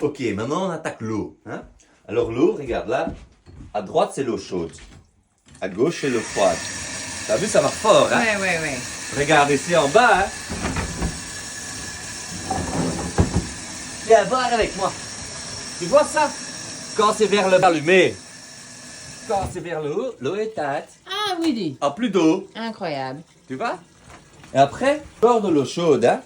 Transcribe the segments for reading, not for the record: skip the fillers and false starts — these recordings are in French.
Ok, maintenant on attaque l'eau. Hein? Alors l'eau, regarde là, à droite c'est l'eau chaude, à gauche c'est l'eau froide. T'as vu, ça marche fort, hein? Ouais. Regarde ici en bas, hein? Viens voir avec moi. Tu vois ça? Quand c'est vers le bas allumé, quand c'est vers le haut, l'eau est éteinte. Ah oui, dis. Ah, plus d'eau, Incroyable. tu vois? Et après, encore de l'eau chaude, hein?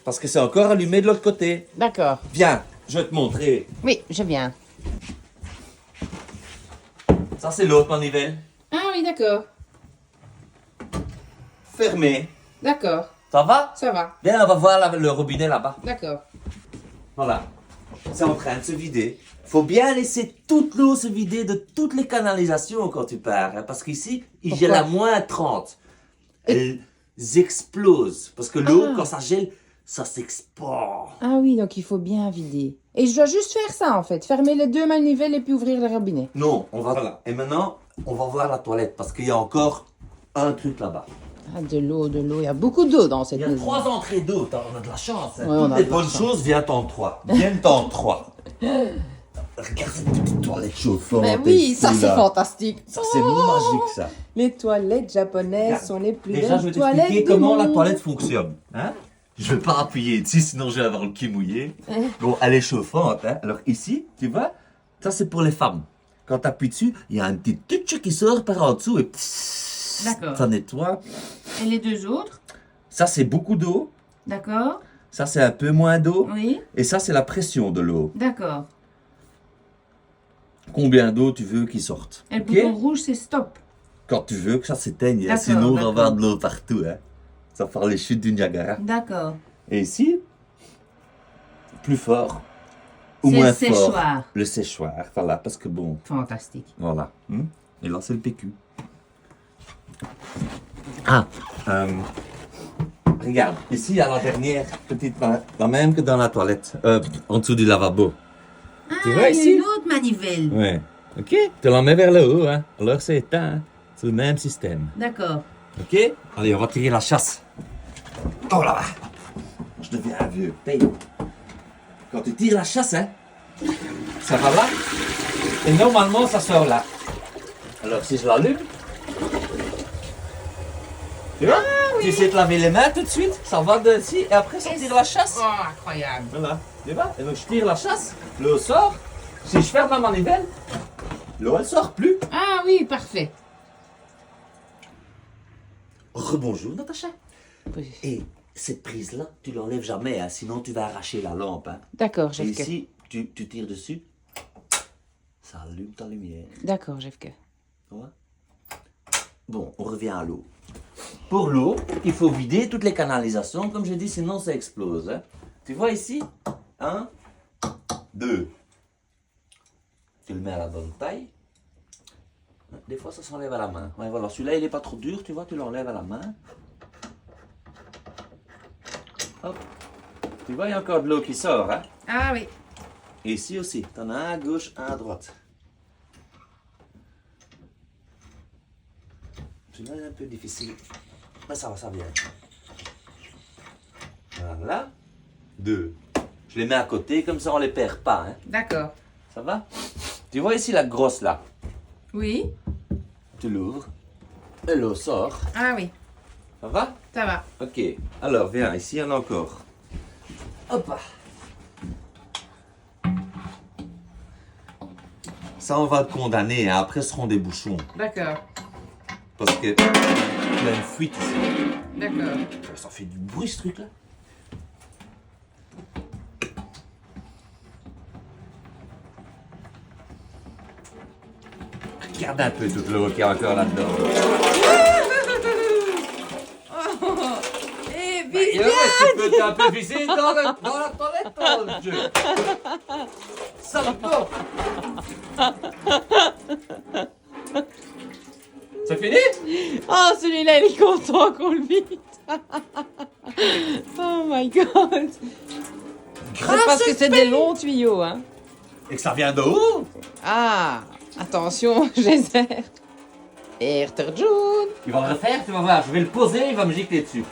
Parce que c'est encore allumé de l'autre côté. D'accord. Viens, je vais te montrer. Oui, je viens. Ça c'est l'autre manivelle. Ah oui, d'accord. Fermé. D'accord. Ça va? Ça va. Viens, on va voir le robinet là-bas. D'accord. Voilà. C'est en train de se vider. Faut bien laisser toute l'eau se vider de toutes les canalisations quand tu pars. Hein, parce qu'ici, il gèle à moins 30. Elles explosent. Parce que l'eau, Ah. quand ça gèle, ça s'expand. Ah oui, donc il faut bien vider. Et je dois juste faire ça en fait. Fermer les deux manivelles et puis ouvrir le robinet. Non, on va... Voilà. Et maintenant, on va voir la toilette. Parce qu'il y a encore un truc là-bas. Ah, de l'eau. Il y a beaucoup d'eau dans cette Il y a maison. 3 entrées d'eau. On a de la chance. Hein. Ouais, on Toutes a les de la bonnes chance. choses viennent en 3. Viennent en 3. Regarde cette petite toilette chauffante. Mais oui, et ça tout, c'est là. fantastique. Ça, c'est magique, ça. Les toilettes japonaises Regarde. sont les plus Déjà, je vais belles toilettes t'expliquer du comment la monde. toilette fonctionne. Hein? Je vais pas appuyer dessus, sinon je vais avoir le cul mouillé. Bon, elle est chauffante. Hein? Alors ici, tu vois, ça c'est pour les femmes. Quand tu appuies dessus, il y a un petit touch qui sort par en dessous et D'accord. ça nettoie. Et les deux autres? Ça c'est beaucoup d'eau. D'accord. Ça c'est un peu moins d'eau. Oui. Et ça c'est la pression de l'eau. D'accord. Combien d'eau tu veux qu'il sorte. Et le Ok? bouton rouge c'est stop. Quand tu veux que ça s'éteigne, hein, D'accord, sinon on va d'accord. avoir de l'eau partout. Hein. Ça va faire les chutes du Niagara. D'accord. Et ici, plus fort ou C'est moins le fort. séchoir. Le séchoir, voilà, parce que bon, Fantastique. voilà. Et là, c'est le PQ. Ah, regarde, ici, il y a la dernière petite, la même que dans la toilette, en dessous du lavabo. Tu vois il y a ici? une autre manivelle. Ouais. Ok, tu la mets vers le haut, hein. Alors c'est éteint, hein. C'est le même système. D'accord. Ok? Allez, on va tirer la chasse. Oh là là! Je deviens un vieux paye. Quand tu tires la chasse, hein, ça va là. Et normalement, ça sort là. Alors, si je l'allume, tu vois? Tu sais te laver les mains tout de suite, ça va de ici, et après, ça tire la chasse. Oh, incroyable. Voilà. Tu vois? Et donc, je tire la chasse, l'eau sort. Si je ferme la manivelle, l'eau, elle sort plus. Ah oui, parfait. Rebonjour, Natacha. Et cette prise-là, tu l'enlèves jamais, hein, sinon tu vas arracher la lampe. Hein. D'accord, Et Jeffke. ici, tu tires dessus, ça allume ta lumière. D'accord, Jeffke. Tu vois? Bon, on revient à l'eau. Pour l'eau, il faut vider toutes les canalisations, comme j'ai dit, sinon ça explose. Hein. Tu vois ici? 1, 2. Tu le mets à la bonne taille. Des fois, ça s'enlève à la main. Ouais, voilà, celui-là, il n'est pas trop dur, tu vois, tu l'enlèves à la main. Hop. Tu vois, il y a encore de l'eau qui sort. Hein? Ah oui. Et ici aussi, tu en as un à gauche, un à droite. Celui-là est un peu difficile. Mais ça va, ça vient. Voilà. 2. Je les mets à côté, comme ça on les perd pas. Hein? D'accord. Ça va? Tu vois ici la grosse là? Oui. Tu l'ouvres. Et l'eau sort. Ah oui, Ça va? ça va. Ok. Alors, viens, ici il y en a encore. Hop. Ça, on va le condamner. Hein. Après, ce seront des bouchons. D'accord. Parce que il y a une fuite ici. D'accord. Ça fait du bruit ce truc là. Regarde un peu toute l'eau qu'il y a encore là-dedans. Eh Et ouais, tu peux un peu visser dans la toilette, ton Dieu. Salto. C'est fini? Oh, celui-là, il est content qu'on le vide. Oh my god. C'est parce que c'est des longs tuyaux, hein. Et que ça vient de où? Ah, attention, geyser. Erterjoun. Il va le refaire, tu vas voir. Je vais le poser, il va me gicler dessus.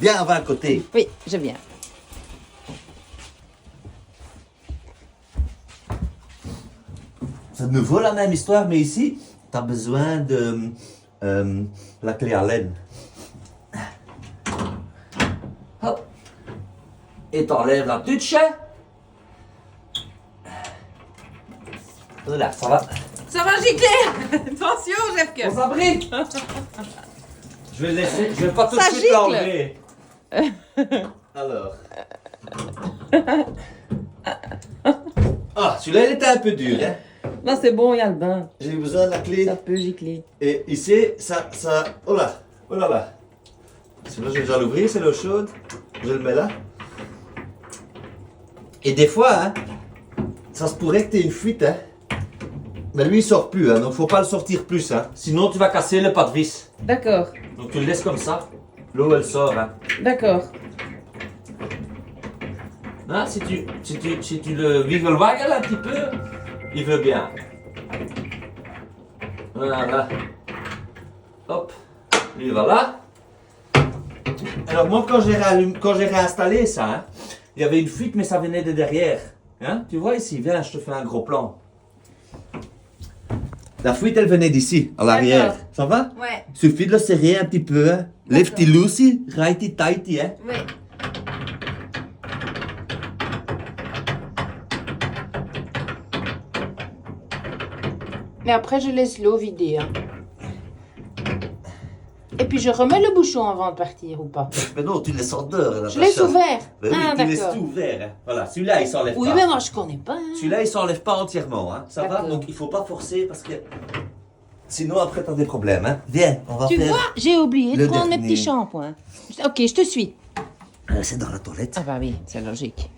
Viens, on va à côté. Oui, je viens. C'est de nouveau la même histoire, mais ici, tu as besoin de la clé à laine. Hop. Et t'enlèves la tuche. Voilà, ça va. Ça va gicler. Attention, On Jeffke. s'abrite. Je vais laisser, je vais pas tout de Ça suite gicle. l'enlever. Alors. Ah, celui-là, il était un peu dur, hein. Non, c'est bon, il y a le bain. J'ai besoin de la clé. Ça peut gicler. Et ici, ça, oh là, oh là là. Celui-là, je vais déjà l'ouvrir, c'est l'eau chaude. Je le mets là. Et des fois, hein, ça se pourrait que tu aies une fuite, hein. Mais lui, il sort plus, hein, donc faut pas le sortir plus, hein. Sinon, tu vas casser le pas-de-vis. D'accord, Donc tu le laisses comme ça. L'eau, elle sort, hein. d'accord. Hein, si tu le wiggle-waggle un petit peu, il veut bien. Voilà. Hop. Lui, voilà. Alors moi, quand j'ai réinstallé ça, hein, il y avait une fuite, mais ça venait de derrière. Hein? Tu vois ici, viens, je te fais un gros plan. La fuite, elle venait d'ici, à l'arrière. D'accord. Ça va? Ouais, Suffit de le serrer un petit peu. Hein? Lefty loosey, righty tighty. Hein? ouais. Mais après, je laisse l'eau vider. Hein. Et puis, je remets le bouchon avant de partir ou pas? Mais non, tu laisses en dehors. Je laisse ouvert. Ben oui, Ah, tu laisses d'accord. tout ouvert. Hein? Voilà, celui-là, il s'enlève Oui, pas. mais moi, je connais pas. Hein. Celui-là, il s'enlève pas entièrement. Hein? Ça va? D'accord. Donc, il faut pas forcer parce que sinon, après, tu as des problèmes. Hein? Viens, on va Tu faire. vois, j'ai oublié de le prendre mes dernier. petits shampoings. Ok, je te suis. C'est dans la toilette. Ah bah oui, c'est logique.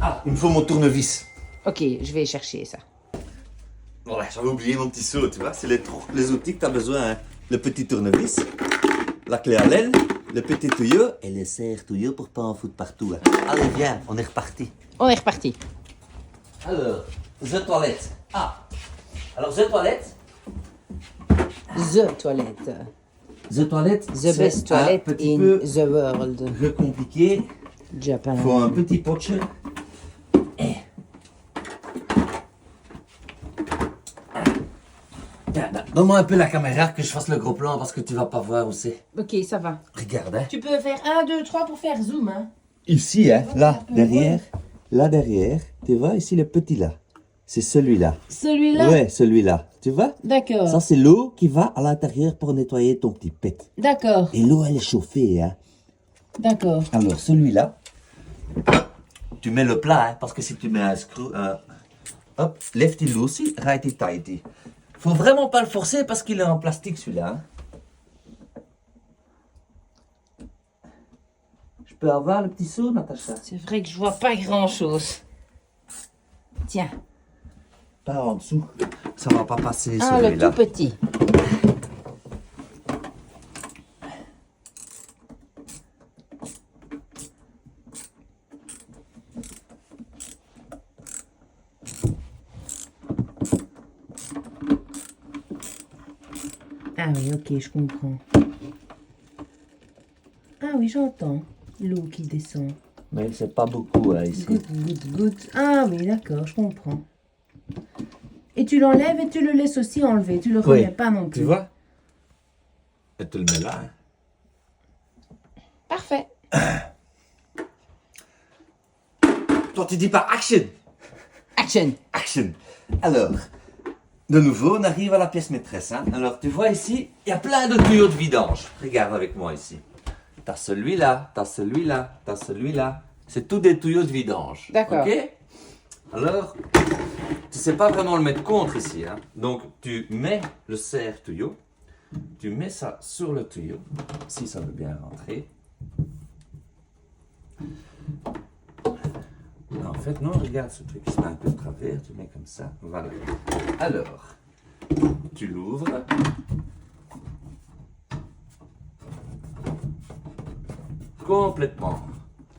Ah, il me faut mon tournevis. Ok, je vais chercher ça. Voilà, j'avais oublié mon petit seau, tu vois. C'est les outils que tu as besoin. Hein? Le petit tournevis, la clé à laine, le petit tuyau et le serre-tuyau pour pas en foutre partout. Hein? Allez, viens, on est reparti. On est reparti. Alors, the toilette. Ah, alors the toilette. The toilette. The toilette, The best toilet un petit in peu the world. plus compliqué. Japan. Il faut un petit potche. Donne-moi un peu la caméra que je fasse le gros plan parce que tu vas pas voir où c'est. Ok, ça va. Regarde, hein. Tu peux faire 1, 2, 3 pour faire zoom, hein. Ici, hein, là, derrière, tu vois, ici le petit là. C'est celui-là. Celui-là? Ouais, celui-là. Tu vois? D'accord. Ça, c'est l'eau qui va à l'intérieur pour nettoyer ton petit pet. D'accord. Et l'eau, elle est chauffée, hein. D'accord. Alors, celui-là, tu mets le plat, hein, parce que si tu mets un screw, hop, lefty loosey, righty tighty. Faut vraiment pas le forcer parce qu'il est en plastique celui-là. Hein. Je peux avoir le petit seau, Natacha? C'est vrai que je vois pas grand-chose. Tiens. Pas en dessous. Ça va pas passer Ah, le celui-là. tout petit. Ah oui, ok, je comprends. Ah oui, j'entends l'eau qui descend. Mais c'est pas beaucoup là ici. Goutte, goutte, goutte. Ah oui, d'accord, je comprends. Et tu l'enlèves et tu le laisses aussi enlever. Tu le remets pas non plus. Tu vois? Et tu le mets là. Hein. Parfait. Toi, tu dis pas action. Action. Action. Alors, de nouveau, on arrive à la pièce maîtresse. Hein. Alors, tu vois ici, il y a plein de tuyaux de vidange. Regarde avec moi ici. T'as celui-là, t'as celui-là, t'as celui-là. C'est tous des tuyaux de vidange. D'accord. Ok? Alors, tu sais pas vraiment le mettre contre ici. Hein. Donc, tu mets le serre-tuyau. Tu mets ça sur le tuyau. Si ça veut bien rentrer. En fait, non, regarde ce truc, il se met un peu de travers, tu mets comme ça, voilà. Alors, tu l'ouvres. Complètement.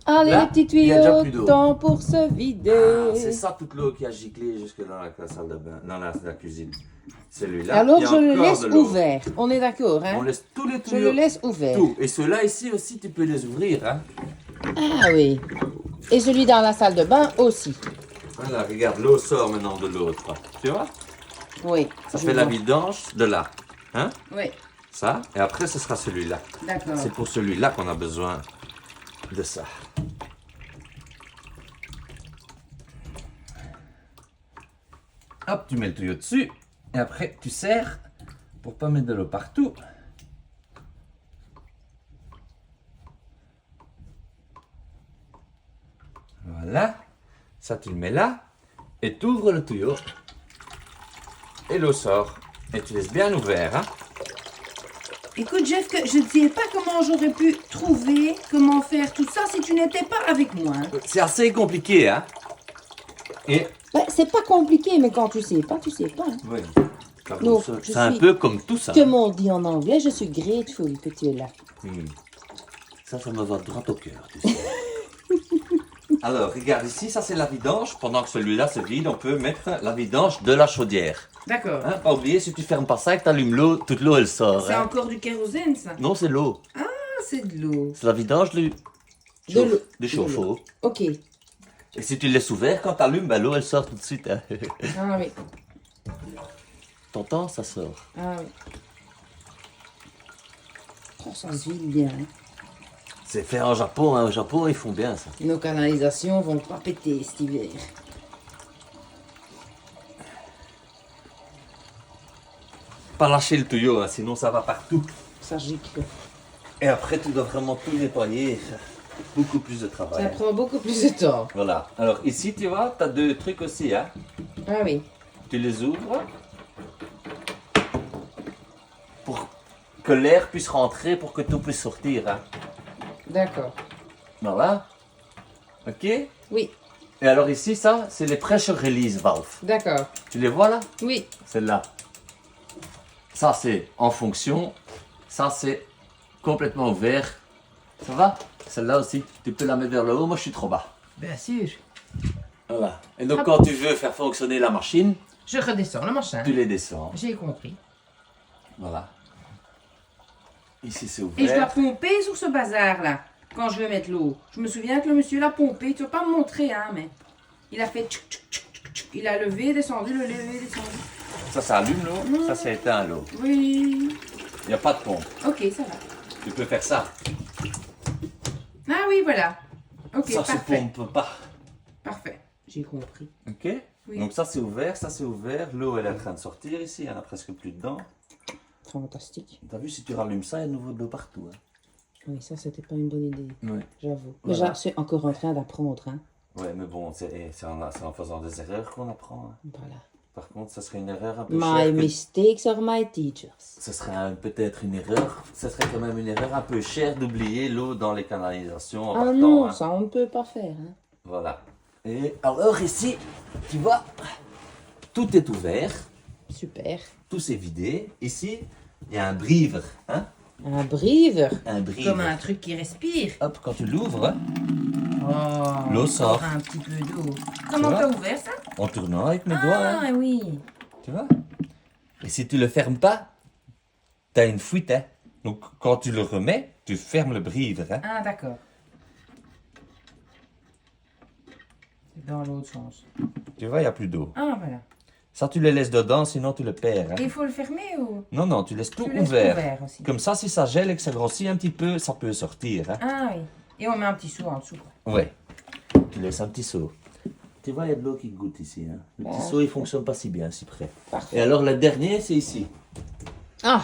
Allez, Là, les petits il y a déjà tuyaux, plus d'eau. temps pour se vider. Ah, c'est ça toute l'eau qui a giclé jusque dans la salle de bain, dans la cuisine. Celui-là, Alors il y a je le encore laisse de l'eau. ouvert. On est d'accord, hein? On laisse tous les Je tuyaux. le laisse ouvert. Tout. Et ceux-là ici aussi, tu peux les ouvrir. Hein. Ah oui. Et celui dans la salle de bain aussi. Voilà, regarde, l'eau sort maintenant de l'autre. Tu vois? Oui. Ça je fait la vois. vidange de là. Hein? Oui, Ça. Et après, ce sera celui-là. d'accord. C'est pour celui-là qu'on a besoin de ça. Hop, tu mets le tuyau dessus. Et après, tu serres pour pas mettre de l'eau partout. Voilà. Ça, tu le mets là. Et tu ouvres le tuyau. Et l'eau sort. Et tu laisses bien ouvert. Hein? Écoute, Jeff, que je ne sais pas comment j'aurais pu trouver comment faire tout ça si tu n'étais pas avec moi. Hein. C'est assez compliqué. Hein? Et Ben, c'est pas compliqué, mais quand tu sais pas, tu sais pas. Hein. oui. Donc, je C'est un suis- peu comme tout ça. Comme on dit en anglais, je suis grateful que tu es là. Ça me va droit au cœur, tu sais. Alors, regarde ici, ça c'est la vidange. Pendant que celui-là se vide, on peut mettre la vidange de la chaudière. D'accord. Hein, pas oublier, si tu fermes pas ça et que tu allumes l'eau, toute l'eau elle sort. C'est hein. encore du kérosène, ça. Non, c'est l'eau. Ah, c'est de l'eau. C'est la vidange du, De l'eau. du chauffe-eau. Ok. Et si tu le laisses ouvert, quand tu allumes, ben, l'eau elle sort tout de suite. Hein. Ah oui. T'entends, ça sort. Ah oui. Oh, ça se vide bien. Hein. C'est fait en Japon. Hein. Au Japon, ils font bien ça. Nos canalisations vont pas péter cet hiver. Pas lâcher le tuyau, hein, sinon ça va partout. Ça gicle. Et après, tu dois vraiment tout nettoyer. Beaucoup plus de travail. Ça prend beaucoup plus de temps. Voilà. Alors ici, tu vois, tu as deux trucs aussi. Hein. Ah oui. Tu les ouvres pour que l'air puisse rentrer, pour que tout puisse sortir. Hein. D'accord. Voilà. Ok. Et Oui. alors ici, ça, c'est les pressure release valves. D'accord. Tu les vois là? Oui. Celle-là. Ça, c'est en fonction. Ça, c'est complètement ouvert. Ça va? Celle-là aussi, tu peux la mettre vers le haut. Moi, je suis trop bas. Bien sûr. Voilà. Et donc, quand tu veux faire fonctionner la machine, Je redescends le machin. tu les descends. J'ai compris. Voilà. Ici, c'est Et je dois ouvert. pomper sur ce bazar-là, quand je vais mettre l'eau. Je me souviens que le monsieur l'a pompé. Tu vas pas me montrer, hein, mais... Il a fait tchouc, tchouc, tchouc, tchouc, tchouc. Il a levé, descendu, le levé, descendu. Ça allume l'eau. Ça, c'est éteint l'eau. Oui. Il n'y a pas de pompe. Ok, ça va. Tu peux faire ça. Ah oui, voilà. Ok, Ça se parfait. pompe pas. Parfait. J'ai compris. Ok. Oui. Donc ça c'est ouvert, ça c'est ouvert. L'eau elle est en train de sortir ici, il n'y en a presque plus dedans. Fantastique. T'as vu, si tu rallumes ça, il y a de nouveau de l'eau partout. Hein. Oui, ça, c'était pas une bonne idée. Ouais. J'avoue. Mais Voilà. je suis encore en train d'apprendre, hein. Ouais, mais bon, c'est en faisant des erreurs qu'on apprend. Hein. Voilà. Par contre, ça serait une erreur un peu My chère. que- mistakes are my teachers. Ce serait peut-être une erreur. Ce serait quand même une erreur un peu chère d'oublier l'eau dans les canalisations. En Ah partant, non, hein. ça, on ne peut pas faire, hein. Voilà. Et alors ici, tu vois, tout est ouvert. Super. Tout s'est vidé. Ici, il y a un briver. Hein? Un briver. Un briver. Comme un truc qui respire. Hop, quand tu l'ouvres, Oh, L'eau sort. encore un petit peu d'eau. Comment vois t'as ouvert ça? en tournant avec mes doigts, Ah hein, oui. tu vois. Et si tu le fermes pas, tu as une fuite. Hein. Donc quand tu le remets, tu fermes le briver. Hein. Ah d'accord. C'est dans l'autre sens. Tu vois, il n'y a plus d'eau. Ah voilà. Ça, tu le laisses dedans, sinon tu le perds. Hein. Et il faut le fermer ou? Non, non, tu laisses tout Tu laisses ouvert. ouvert aussi. Comme ça, si ça gèle et que ça grossit un petit peu, ça peut sortir. Hein. Ah oui. Et on met un petit seau en dessous. Quoi. Ouais. Tu laisses un petit seau. Tu vois, il y a de l'eau qui goûte ici. Hein. Le petit Ah. seau, il fonctionne pas si bien, si près. Parfait. Et alors, le dernier, c'est ici. Ah.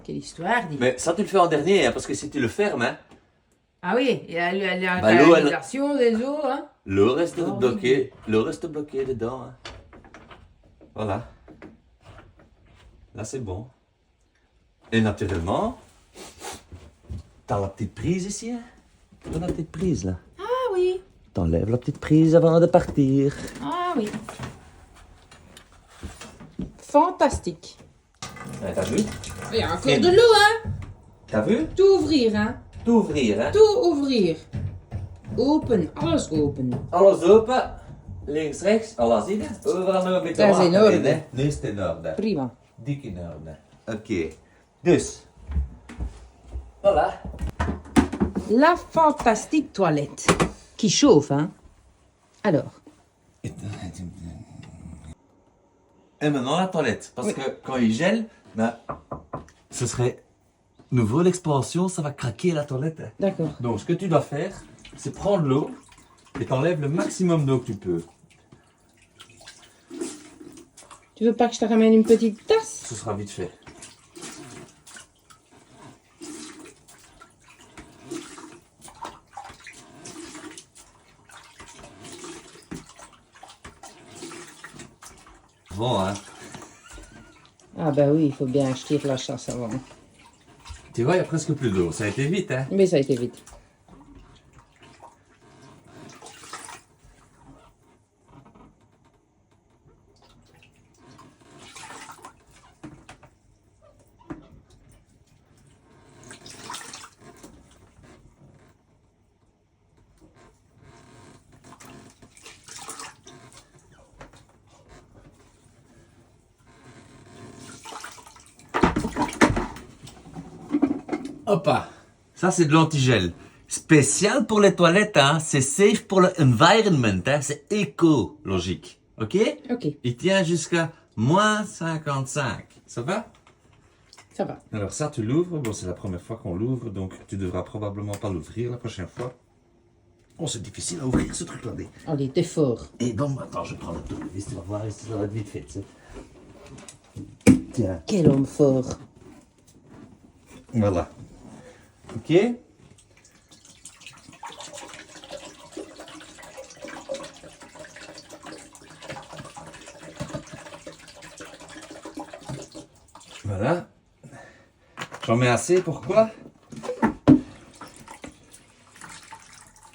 Quelle histoire, dis. Mais ça, tu le fais en dernier, hein, parce que si tu le fermes, hein, Ah oui, il y a la Bah, l'eau, elle- canalisation des eaux, hein. l'eau reste Oh, bloquée. L'eau reste bloquée dedans. Hein. Voilà. Là, c'est bon. Et naturellement, t'as la petite prise ici. Hein. T'as la petite prise, là. Ah oui. T'enlèves la petite prise avant de partir. Ah oui. Fantastique. T'as vu? Il y a encore de l'eau, hein. T'as vu? Tout ouvrir, hein. Tout ouvrir, hein? Tout ouvrir. Open, alles open. Alles open. Links, rechts. Alla, zie je? Overal nog een beetje Dat is in water orde. hè? Nu is het in orde. Prima. Dik in orde. Oké. Dus. Voilà. La fantastique toilette. Qui chauffe, hein. Alors. Et maintenant la toilette. Parce Oui. que quand il gèle, ben, ce serait nouveau l'expansion, ça va craquer la toilette. D'accord. Donc ce que tu dois faire, c'est prendre l'eau et t'enlèves le maximum d'eau que tu peux. Tu veux pas que je te ramène une petite tasse? Ce sera vite fait. Bon, hein. Ah bah oui, il faut bien que je tire la chasse avant. Tu vois, il n'y a presque plus d'eau. Ça a été vite, hein. Mais ça a été vite. Hoppa. Ça, c'est de l'antigel. Spécial pour les toilettes, hein. C'est safe pour l'environnement, hein. C'est écologique. Ok? Ok, Il tient jusqu'à moins 55. Ça va? ça va. Alors ça, tu l'ouvres. Bon, c'est la première fois qu'on l'ouvre, donc tu devras probablement pas l'ouvrir la prochaine fois. Oh, c'est difficile à ouvrir ce truc-là. Allez, t'es fort. Et bon, attends, je prends le tournevis, tu vas voir, ça va être vite fait, tu sais. Tiens, Quel homme fort. voilà. Ok? Voilà. J'en mets assez, pourquoi?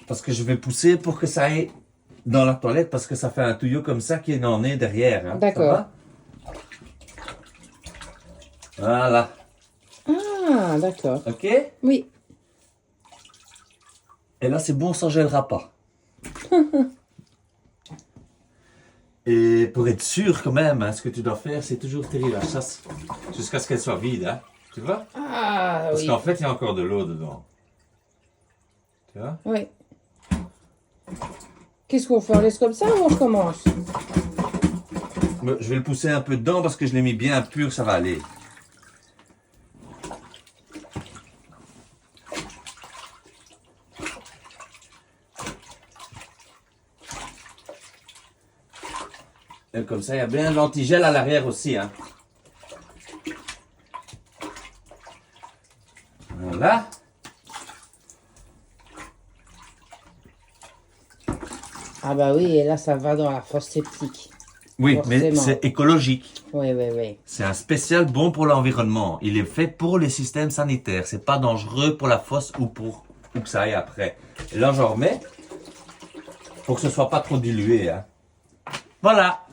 Parce que je vais pousser pour que ça aille dans la toilette, parce que ça fait un tuyau comme ça qui en est derrière. Hein. D'accord. Ça va? Voilà. Ah, d'accord. Ok? Oui. Et là, c'est bon, ça ne gèlera pas. Et pour être sûr quand même, hein, ce que tu dois faire, c'est toujours tirer la chasse jusqu'à ce qu'elle soit vide. Hein. Tu vois? Ah, Parce oui. qu'en fait, il y a encore de l'eau dedans. Tu vois? Oui. Qu'est-ce qu'on fait? On laisse comme ça ou on recommence? Mais je vais le pousser un peu dedans parce que je l'ai mis bien pur, ça va aller. Et comme ça, il y a bien de l'antigel à l'arrière aussi. Hein. Voilà. Ah bah oui, et là ça va dans la fosse septique. Oui, mais Forcément. c'est écologique. Oui, oui, oui. C'est un spécial bon pour l'environnement. Il est fait pour les systèmes sanitaires. C'est pas dangereux pour la fosse ou pour où que ça aille après. Et là, j'en remets pour que ce soit pas trop dilué. Hein. Voilà.